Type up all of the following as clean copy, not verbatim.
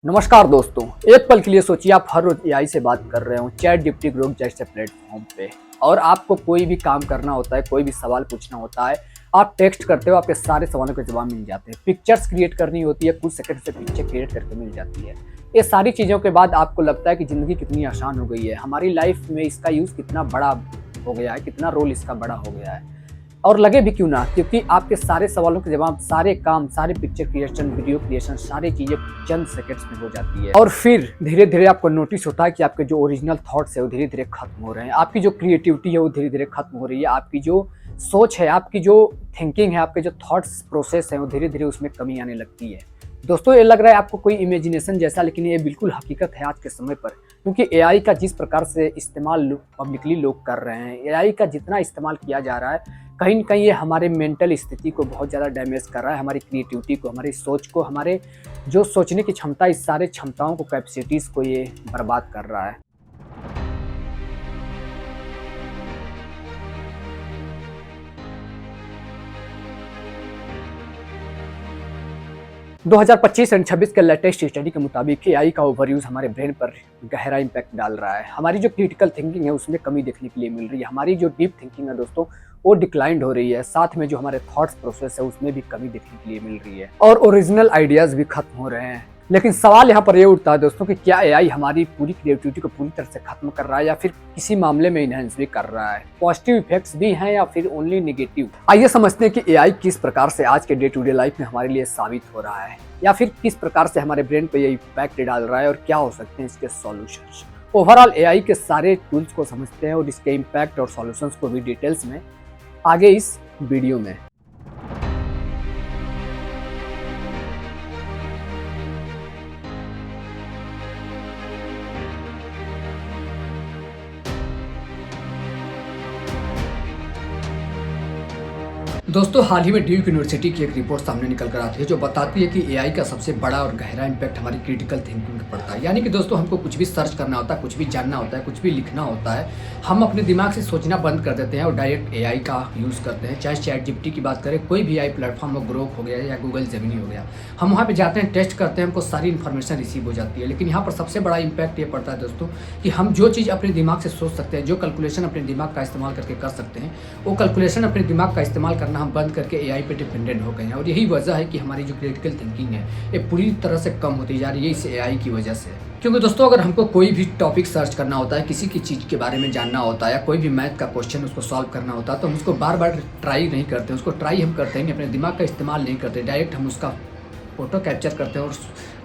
नमस्कार दोस्तों। एक पल के लिए सोचिए आप हर रोज एआई से बात कर रहे हो चैट जीपीटी ग्रोक जैसे प्लेटफॉर्म पे, और आपको कोई भी काम करना होता है, कोई भी सवाल पूछना होता है, आप टेक्स्ट करते हो, आपके सारे सवालों के जवाब मिल जाते हैं। पिक्चर्स क्रिएट करनी होती है, कुछ सेकंड से पिक्चर क्रिएट करके मिल जाती है। ये सारी चीज़ों के बाद आपको लगता है कि ज़िंदगी कितनी आसान हो गई है, हमारी लाइफ में इसका यूज़ कितना बड़ा हो गया है, कितना रोल इसका बड़ा हो गया है। और लगे भी क्यों ना, क्योंकि आपके सारे सवालों के जवाब, सारे काम, सारे पिक्चर क्रिएशन, वीडियो क्रिएशन, सारी चीज़ें चंद सेकंड्स में हो जाती है। और फिर धीरे धीरे आपको नोटिस होता है कि आपके जो ओरिजिनल थॉट्स है वो धीरे धीरे खत्म हो रहे हैं, आपकी जो क्रिएटिविटी है वो धीरे धीरे खत्म हो रही है, आपकी जो सोच है, आपकी जो थिंकिंग है, आपके जो थॉट्स प्रोसेस है वो धीरे धीरे उसमें कमी आने लगती है। दोस्तों, ये लग रहा है आपको कोई इमेजिनेशन जैसा, लेकिन ये बिल्कुल हकीकत है आज के समय पर। क्योंकि एआई का जिस प्रकार से इस्तेमाल पब्लिकली लोग कर रहे हैं, एआई का जितना इस्तेमाल किया जा रहा है, कहीं न कहीं ये हमारे मेंटल स्थिति को बहुत ज़्यादा डैमेज कर रहा है, हमारी क्रिएटिविटी को, हमारी सोच को, हमारे जो सोचने की क्षमता, इस सारे क्षमताओं को, कैपेसिटीज़ को ये बर्बाद कर रहा है। 2025 एंड 26 के लेटेस्ट स्टडी के मुताबिक एआई का ओवरयूज हमारे ब्रेन पर गहरा इम्पैक्ट डाल रहा है। हमारी जो क्रिटिकल थिंकिंग है उसमें कमी देखने के लिए मिल रही है, हमारी जो डीप थिंकिंग है दोस्तों वो डिक्लाइंड हो रही है, साथ में जो हमारे थॉट्स प्रोसेस है उसमें भी कमी देखने के लिए मिल रही है, और ओरिजिनल आइडियाज भी खत्म हो रहे हैं। लेकिन सवाल यहाँ पर ये उठता है दोस्तों कि क्या एआई हमारी पूरी क्रिएटिविटी को पूरी तरह से खत्म कर रहा है, या फिर किसी मामले में इनहेंस भी कर रहा है। पॉजिटिव इफेक्ट्स भी हैं या फिर ओनली नेगेटिव। आइए समझते हैं कि एआई किस प्रकार से आज के डे टू डे लाइफ में हमारे लिए साबित हो रहा है, या फिर किस प्रकार से हमारे ब्रेन पे ये इम्पैक्ट डाल रहा है, और क्या हो सकते हैं इसके सॉल्यूशंस। ओवरऑल एआई के सारे टूल्स को समझते हैं और इसके इम्पैक्ट और सॉल्यूशंस को भी डिटेल्स में आगे इस वीडियो में। दोस्तों, हाल ही में ड्यूक यूनिवर्सिटी की एक रिपोर्ट सामने निकल कर आती है जो बताती है कि एआई का सबसे बड़ा और गहरा इम्पैक्ट हमारी क्रिटिकल थिंकिंग पर पड़ता है। यानी कि दोस्तों, हमको कुछ भी सर्च करना होता है, कुछ भी जानना होता है, कुछ भी लिखना होता है, हम अपने दिमाग से सोचना बंद कर देते हैं और डायरेक्ट एआई का यूज़ करते हैं। चाहे चैट जीपीटी की बात करें, कोई भी एआई प्लेटफॉर्म हो, ग्रोक हो गया या गूगल जेमिनी हो गया, हम वहाँ पर जाते हैं, टेस्ट करते हैं, हमको सारी इन्फॉर्मेशन रिसीव हो जाती है। लेकिन यहाँ पर सबसे बड़ा इम्पैक्ट ये पड़ता है दोस्तों कि हम जो चीज़ अपने दिमाग से सोच सकते हैं, जो कैलकुलेशन अपने दिमाग का इस्तेमाल करके कर सकते हैं, वो कैलकुलेशन अपने दिमाग का इस्तेमाल करना हम बंद करके एआई पे डिपेंडेंट हो गए हैं। और यही वजह है कि हमारी जो क्रिटिकल थिंकिंग है ये पूरी तरह से कम होती जा रही है इस एआई की वजह से। क्योंकि दोस्तों, अगर हमको कोई भी टॉपिक सर्च करना होता है, किसी की चीज़ के बारे में जानना होता है, या कोई भी मैथ का क्वेश्चन उसको सॉल्व करना होता है, तो हम उसको बार बार ट्राई नहीं करते, उसको ट्राई हम करते हैं, अपने दिमाग का इस्तेमाल नहीं करते, डायरेक्ट हम उसका फोटो कैप्चर करते हैं और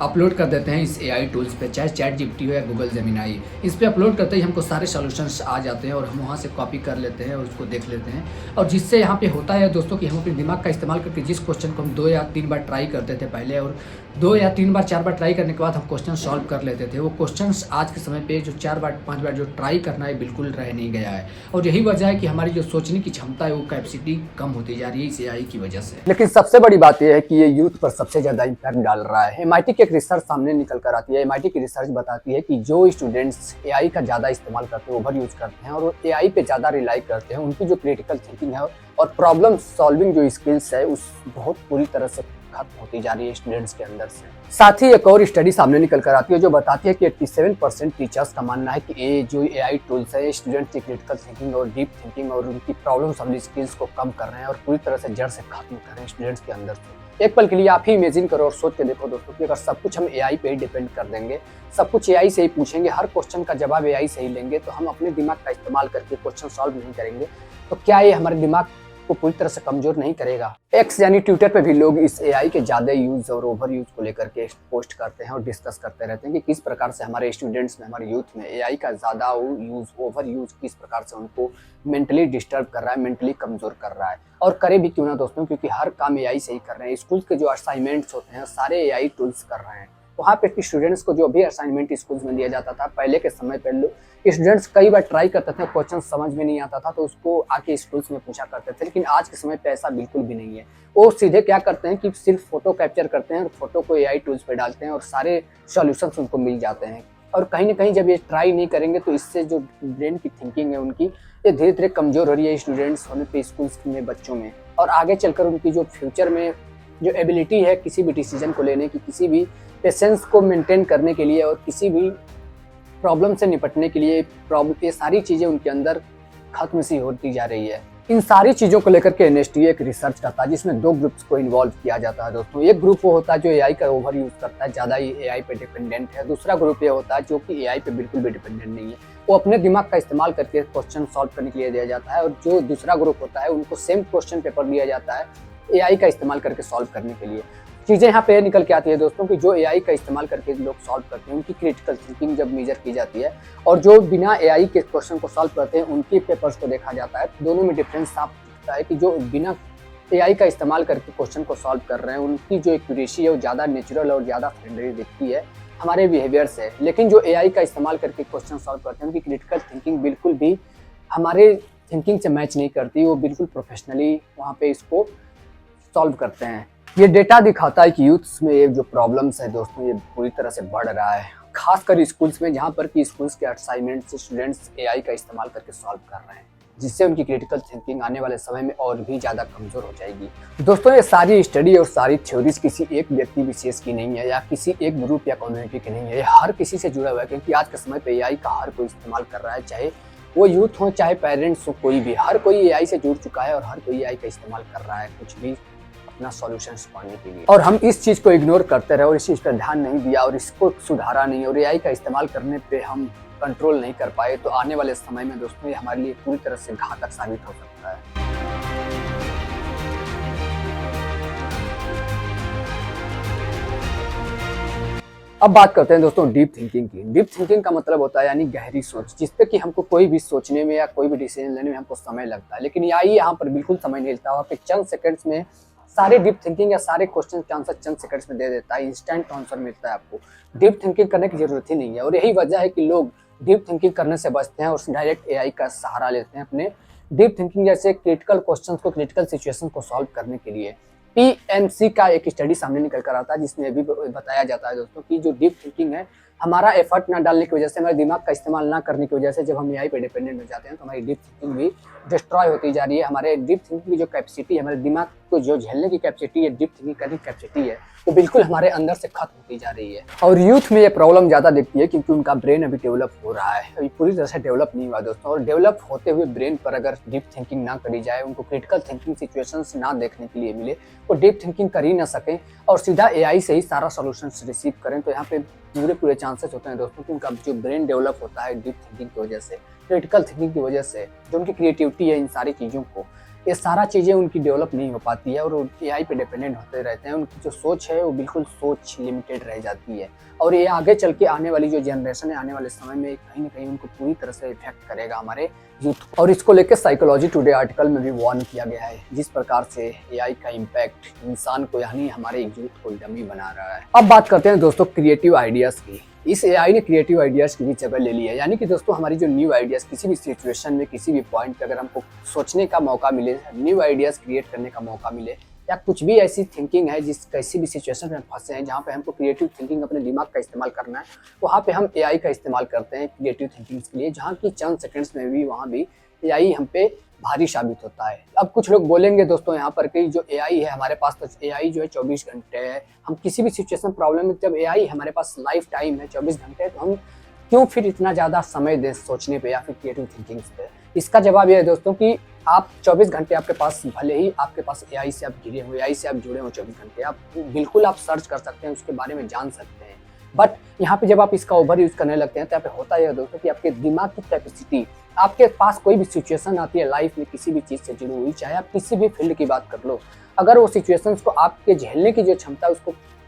अपलोड कर देते हैं इस एआई टूल्स पे, चाहे चैट जीपीटी हो या गूगल जेमिनी। इस पे अपलोड करते ही हमको सारे सॉल्यूशंस आ जाते हैं और हम वहाँ से कॉपी कर लेते हैं और उसको देख लेते हैं। और जिससे यहाँ पे होता है दोस्तों कि हम अपने दिमाग का इस्तेमाल करके जिस क्वेश्चन को हम 2 या 3 बार ट्राई करते थे पहले, और 2 या 3 बार 4 बार ट्राई करने के बाद हम क्वेश्चन सॉल्व कर लेते थे, वो क्वेश्चंस आज के समय पे जो 4 बार 5 बार जो ट्राई करना है बिल्कुल रह नहीं गया है। और यही वजह है कि हमारी जो सोचने की क्षमता है वो कैपेसिटी कम होती जा रही है इस एआई की वजह से। लेकिन सबसे बड़ी बात यह है कि ये यूथ पर सबसे ज़्यादा इम्पैक्ट डाल रहा है। एमआईटी की एक रिसर्च सामने निकल कर आती है। एमआईटी की रिसर्च बताती है कि जो स्टूडेंट्स एआई का ज़्यादा इस्तेमाल करते हैं, ओवर यूज करते हैं, और वो एआई पे ज़्यादा रिलाई करते हैं, उनकी जो क्रिटिकल थिंकिंग है और प्रॉब्लम सॉल्विंग जो स्किल्स है उस बहुत पूरी तरह से खत्म होती जा रही है स्टूडेंट्स के अंदर से। साथ ही एक और स्टडी सामने निकल कर आती है जो बताती है कि 87% टीचर्स का मानना है कि ये जो एआई टूल्स है स्टूडेंट्स की क्रिटिकल थिंकिंग और डीप थिंकिंग और उनकी प्रॉब्लम सॉल्विंग स्किल्स को कम कर रहे हैं और पूरी तरह से जड़ से खत्म कर रहे हैं स्टूडेंट्स के अंदर से। एक पल के लिए आप ही इमेजिन करो और सोच के देखो दोस्तों कि अगर सब कुछ हम एआई पे ही डिपेंड कर देंगे, सब कुछ एआई से ही पूछेंगे, हर क्वेश्चन का जवाब एआई से ही लेंगे, तो हम अपने दिमाग का इस्तेमाल करके क्वेश्चन सॉल्व नहीं करेंगे, तो क्या ये हमारे दिमाग को पूरी तरह से कमजोर नहीं करेगा? एक्स यानी ट्विटर पे भी लोग इस एआई के ज़्यादा यूज़ और ओवर यूज़ को लेकर के पोस्ट करते हैं और डिस्कस करते रहते हैं कि किस प्रकार से हमारे स्टूडेंट्स में, हमारे यूथ में एआई का ज़्यादा यूज़, ओवर यूज़ किस प्रकार से उनको मेंटली डिस्टर्ब कर रहा है, मेंटली कमज़ोर कर रहा है। और करे भी क्यों ना दोस्तों, क्योंकि हर काम एआई से ही कर रहे हैं। स्कूल के जो असाइनमेंट्स होते हैं सारे एआई टूल्स कर रहे हैं। वहाँ पे स्टूडेंट्स को जो भी असाइनमेंट स्कूल्स में दिया जाता था पहले के समय पर, स्टूडेंट्स कई बार ट्राई करते थे, क्वेश्चन समझ में नहीं आता था तो उसको आके स्कूल्स में पूछा करते थे। लेकिन आज के समय पे ऐसा बिल्कुल भी नहीं है। वो सीधे क्या करते हैं कि सिर्फ फोटो कैप्चर करते हैं और फोटो को एआई टूल्स पे डालते हैं और सारे सॉल्यूशंस उनको मिल जाते हैं। और कहीं ना कहीं जब ये ट्राई नहीं करेंगे तो इससे जो ब्रेन की थिंकिंग है उनकी, ये धीरे धीरे कमजोर हो रही है स्टूडेंट्स होने पे, स्कूल्स में, बच्चों में, और आगे चलकर उनकी जो फ्यूचर में जो एबिलिटी है किसी भी डिसीजन को लेने की, किसी भी पेशेंस को मेंटेन करने के लिए और किसी भी प्रॉब्लम से निपटने के लिए, ये सारी चीज़ें उनके अंदर खत्म सी होती जा रही है। इन सारी चीज़ों को लेकर के एनएसटीए एक रिसर्च करता है जिसमें 2 ग्रुप्स को इन्वॉल्व किया जाता है दोस्तों। एक ग्रुप वो होता है जो एआई का ओवर यूज़ करता है, ज़्यादा ही एआई पे डिपेंडेंट है। दूसरा ग्रुप ये होता है जो कि एआई पे बिल्कुल भी डिपेंडेंट नहीं है। वो अपने दिमाग का इस्तेमाल करके क्वेश्चन सॉल्व करने के लिए दिया जाता है, और जो दूसरा ग्रुप होता है उनको सेम क्वेश्चन पेपर दिया जाता है एआई का इस्तेमाल करके सॉल्व करने के लिए। चीज़ें यहाँ पे निकल के आती है दोस्तों कि जो एआई का इस्तेमाल करके लोग सॉल्व करते हैं उनकी क्रिटिकल थिंकिंग जब मेजर की जाती है, और जो बिना एआई के क्वेश्चन को सॉल्व करते हैं उनके पेपर्स को देखा जाता है, दोनों में डिफरेंस साफ दिखता है कि जो बिना एआई का इस्तेमाल करके क्वेश्चन को सॉल्व कर रहे हैं उनकी जो एक्यूरेसी है वो ज़्यादा नेचुरल और ज़्यादा फ्रेंडली दिखती है हमारे बिहेवियर से। लेकिन जो एआई का इस्तेमाल करके क्वेश्चन सॉल्व करते हैं उनकी क्रिटिकल थिंकिंग बिल्कुल भी हमारे थिंकिंग से मैच नहीं करती, वो बिल्कुल प्रोफेशनली वहाँ पे इसको सॉल्व करते हैं। ये डेटा दिखाता है कि यूथ्स में ये जो प्रॉब्लम्स है दोस्तों ये पूरी तरह से बढ़ रहा है, खासकर स्कूल्स में, जहाँ पर कि स्कूल्स के असाइनमेंट्स स्टूडेंट्स एआई का इस्तेमाल करके सॉल्व कर रहे हैं, जिससे उनकी क्रिटिकल थिंकिंग आने वाले समय में और भी ज़्यादा कमज़ोर हो जाएगी। दोस्तों ये सारी स्टडी और सारी थ्योरीज किसी एक व्यक्ति विशेष की नहीं है या किसी एक ग्रुप या कम्युनिटी की नहीं है, ये हर किसी से जुड़ा हुआ है, क्योंकि आज के समय पे एआई का हर कोई इस्तेमाल कर रहा है, चाहे वो यूथ हो चाहे पेरेंट्स हो, कोई भी, हर कोई एआई से जुड़ चुका है और हर कोई एआई का इस्तेमाल कर रहा है कुछ भी अपना सॉल्यूशंस पाने के लिए। और हम इस चीज़ को इग्नोर करते रहे और इस चीज़ पर ध्यान नहीं दिया और इसको सुधारा नहीं और एआई का इस्तेमाल करने पे हम कंट्रोल नहीं कर पाए, तो आने वाले समय में दोस्तों ये हमारे लिए पूरी तरह से घातक साबित हो सकता है। अब बात करते हैं दोस्तों डीप थिंकिंग की। डीप थिंकिंग का मतलब होता है यानी गहरी सोच, जिसपे कि हमको कोई भी सोचने में या कोई भी डिसीजन लेने में हमको समय लगता है, लेकिन एआई यहाँ पर बिल्कुल समय नहीं लगता। वहाँ पे चंद सेकंड्स में सारे डीप थिंकिंग या सारे क्वेश्चन के आंसर चंद सेकंड्स में दे देता है, इंस्टेंट आंसर मिलता है आपको। डीप थिंकिंग करने की जरूरत ही नहीं है, और यही वजह है कि लोग डीप थिंकिंग करने से बचते हैं और डायरेक्ट एआई का सहारा लेते हैं अपने डीप थिंकिंग जैसे क्रिटिकल क्वेश्चंस को, क्रिटिकल सिचुएशन को सॉल्व करने के लिए। पीएमसी का एक स्टडी सामने निकल कर आता है जिसमें भी बताया जाता है दोस्तों कि जो डीप थिंकिंग है, हमारा एफर्ट ना डालने की वजह से, हमारे दिमाग का इस्तेमाल ना करने की वजह से, जब हम एआई पे डिपेंडेंट हो जाते हैं तो हमारी डीप थिंकिंग भी डिस्ट्रॉय होती जा रही है। हमारे डीप थिंकिंग की जो कैपेसिटी है, हमारे दिमाग को जो झेलने की कैपेसिटी है, डीप थिंकिंग करने की कैपेसिटी है, वो बिल्कुल हमारे अंदर से खत्म होती जा रही है। और यूथ में ये प्रॉब्लम ज़्यादा दिखती है क्योंकि उनका ब्रेन अभी डेवलप हो रहा है, अभी पूरी तरह से डेवलप नहीं हुआ दोस्तों। और डेवलप होते हुए ब्रेन पर अगर डीप थिंकिंग ना करी जाए, उनको क्रिटिकल थिंकिंग सिचुएशंस ना देखने के लिए मिले, वो डीप थिंकिंग कर ही ना सकें और सीधा एआई से ही सारा सॉल्यूशंस रिसीव करें, तो यहाँ पे पूरे चांसेस होते हैं दोस्तों कि उनका जो ब्रेन डेवलप होता है डीप थिंकिंग की वजह से, क्रिटिकल थिंकिंग की वजह से, जो उनकी क्रिएटिविटी है, इन सारी चीज़ों को, ये सारा चीज़ें उनकी डेवलप नहीं हो पाती है और एआई पे डिपेंडेंट होते रहते हैं। उनकी जो सोच है वो बिल्कुल सोच लिमिटेड रह जाती है, और ये आगे चल के आने वाली जो जनरेशन है, आने वाले समय में कहीं ना कहीं उनको पूरी तरह से इफेक्ट करेगा हमारे यूथ। और इसको लेकर साइकोलॉजी टुडे आर्टिकल में भी वार्न किया गया है, जिस प्रकार से एआई का इम्पैक्ट इंसान को यानी हमारे यूथ को डमी बना रहा है। अब बात करते हैं दोस्तों क्रिएटिव आइडियाज़ की। इस एआई ने क्रिएटिव आइडियाज़ की भी जगह ले ली है, यानी कि दोस्तों हमारी जो न्यू आइडियाज़ किसी भी सिचुएशन में, किसी भी पॉइंट पे अगर हमको सोचने का मौका मिले, न्यू आइडियाज़ क्रिएट करने का मौका मिले, या कुछ भी ऐसी थिंकिंग है जिस किसी भी सिचुएशन में फंसे हैं जहाँ पे हमको क्रिएटिव थिंकिंग अपने दिमाग का इस्तेमाल करना है, वहाँ पे हम एआई का इस्तेमाल करते हैं क्रिएटिव थिंकिंग के लिए, जहाँ की चंद सेकंड्स में भी वहाँ भी एआई हम पे भारी साबित होता है। अब कुछ लोग बोलेंगे दोस्तों यहाँ पर कि जो एआई है हमारे पास, तो एआई जो है 24 घंटे है, हम किसी भी सिचुएशन प्रॉब्लम में, जब एआई हमारे पास लाइफ टाइम है 24 घंटे, तो हम क्यों फिर इतना ज़्यादा समय दें सोचने पे या फिर क्रिएटिव थिंकिंग पे। इसका जवाब यह है दोस्तों कि आप 24 घंटे आपके पास, भले ही आपके पास एआई से आप घिरे हो, एआई से आप जुड़े हो 24 घंटे, आप बिल्कुल आप सर्च कर सकते हैं, उसके बारे में जान सकते हैं, बट यहाँ पे जब आप इसका ओवर यूज करने लगते हैं तो यहाँ पे होता है दोस्तों कि आपके दिमाग की कैपेसिटी, आपके पास कोई भी सिचुएशन आती है लाइफ में किसी भी चीज़ से जुड़ी हुई, चाहे आप किसी भी फील्ड की बात कर लो, अगर वो सिचुएशंस को आपके झेलने की जो क्षमता,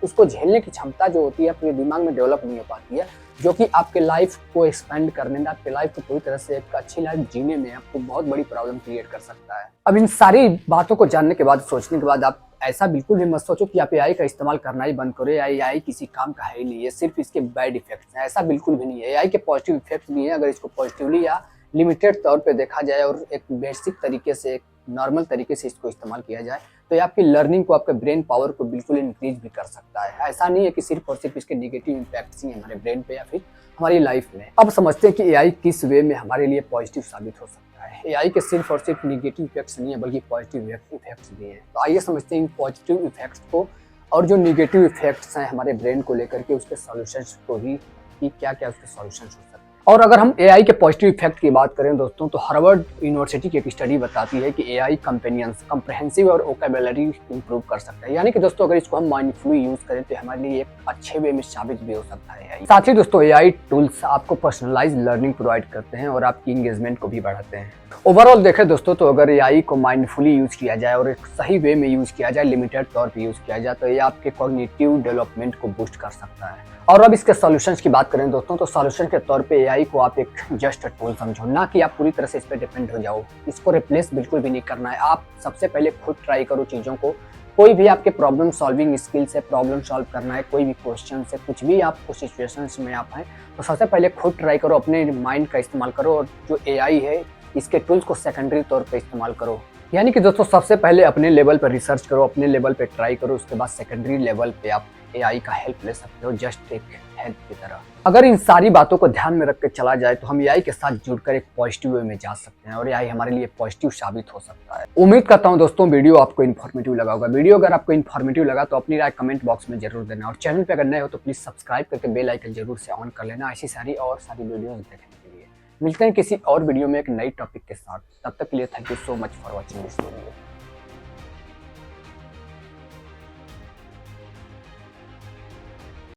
उसको झेलने की क्षमता जो होती है आपके दिमाग में डेवलप नहीं हो पाती है, जो कि आपके लाइफ को एक्सपेंड करने में, आपके लाइफ को पूरी तरह से एक अच्छी लाइफ जीने में आपको बहुत बड़ी प्रॉब्लम क्रिएट कर सकता है। अब इन सारी बातों को जानने के बाद, सोचने के बाद, आप ऐसा बिल्कुल भी मत सोचो कि आप एआई का इस्तेमाल करना ही बंद करो, एआई किसी काम का है ही नहीं है, सिर्फ इसके बैड इफेक्ट्स हैं, ऐसा बिल्कुल भी नहीं है। एआई के पॉजिटिव इफेक्ट्स भी हैं, अगर इसको पॉजिटिवली या लिमिटेड तौर पे देखा जाए और एक बेसिक तरीके से, एक नॉर्मल तरीके से इसको इस्तेमाल किया जाए, तो ये आपकी लर्निंग को, आपके ब्रेन पावर को बिल्कुल इंक्रीज भी कर सकता है। ऐसा नहीं है कि सिर्फ और सिर्फ इसके नेगेटिव इम्पैक्ट्स ही हमारे ब्रेन पे या फिर हमारी लाइफ में। अब समझते हैं कि एआई किस वे में हमारे लिए पॉजिटिव साबित हो सकता है। सकता है। एआई के सिर्फ और सिर्फ निगेटिव इफेक्ट्स नहीं है बल्कि पॉजिटिव इफेक्ट्स भी हैं। तो आइए समझते हैं इन पॉजिटिव इफेक्ट्स को और जो निगेटिव इफेक्ट्स हैं हमारे ब्रेन को लेकर के उसके सॉल्यूशंस को भी, कि क्या क्या उसके सॉल्यूशंस हो सकते हैं। और अगर हम एआई के पॉजिटिव इफेक्ट की बात करें दोस्तों, तो हार्वर्ड यूनिवर्सिटी की एक स्टडी बताती है कि एआई कंपेनियंस कंप्रहेंसिव और वोकैबुलरी इंप्रूव कर सकता है। यानी कि दोस्तों अगर इसको हम माइंडफुली यूज करें तो हमारे लिए एक अच्छे वे में साबित भी हो सकता है एआई। साथ ही दोस्तों एआई टूल्स आपको पर्सनलाइज लर्निंग प्रोवाइड करते हैं और आपकी इंगेजमेंट को भी बढ़ाते हैं। ओवरऑल देखें दोस्तों तो अगर एआई को माइंडफुली यूज किया जाए और एक सही वे में यूज किया जाए, लिमिटेड तौर पे यूज किया जाए, तो ये आपके कॉग्निटिव डेवलपमेंट को बूस्ट कर सकता है। और अब इसके सॉल्यूशंस की बात करें दोस्तों, तो सॉल्यूशन के तौर पे एआई को आप एक जस्ट टूल समझो, ना कि आप पूरी तरह से इस पर डिपेंड हो जाओ। इसको रिप्लेस बिल्कुल भी नहीं करना है। आप सबसे पहले खुद ट्राई करो चीज़ों को। कोई भी आपके प्रॉब्लम सॉल्विंग स्किल्स है, प्रॉब्लम सॉल्व करना है, कोई भी क्वेश्चन है, कुछ भी आपको सिचुएशंस में आप हैं, तो सबसे पहले खुद ट्राई करो, अपने माइंड का इस्तेमाल करो और जो एआई है इसके टूल्स को सेकेंडरी तौर पे इस्तेमाल करो। यानी कि दोस्तों सबसे पहले अपने लेवल पर रिसर्च करो, अपने लेवल पे ट्राई करो, उसके बाद सेकेंडरी लेवल पे आप एआई का हेल्प ले सकते हो, जस्ट एक हेल्प की तरह। अगर इन सारी बातों को ध्यान में रख के चला जाए तो हम एआई के साथ जुड़कर एक पॉजिटिव वे में जा सकते हैं और एआई हमारे लिए पॉजिटिव साबित हो सकता है। उम्मीद करता हूं दोस्तों वीडियो आपको इन्फॉर्मेटिव लगा होगा। वीडियो अगर आपको इन्फॉर्मेटिव लगा तो अपनी राय कमेंट बॉक्स में जरूर देना और चैनल पे अगर नए हो तो प्लीज सब्सक्राइब करके बेल आइकन जरूर से ऑन कर लेना ऐसी सारी वीडियोस देखने के लिए। मिलते हैं किसी और वीडियो में एक नई टॉपिक के साथ। तब तक के लिए thank you so much for watching this video.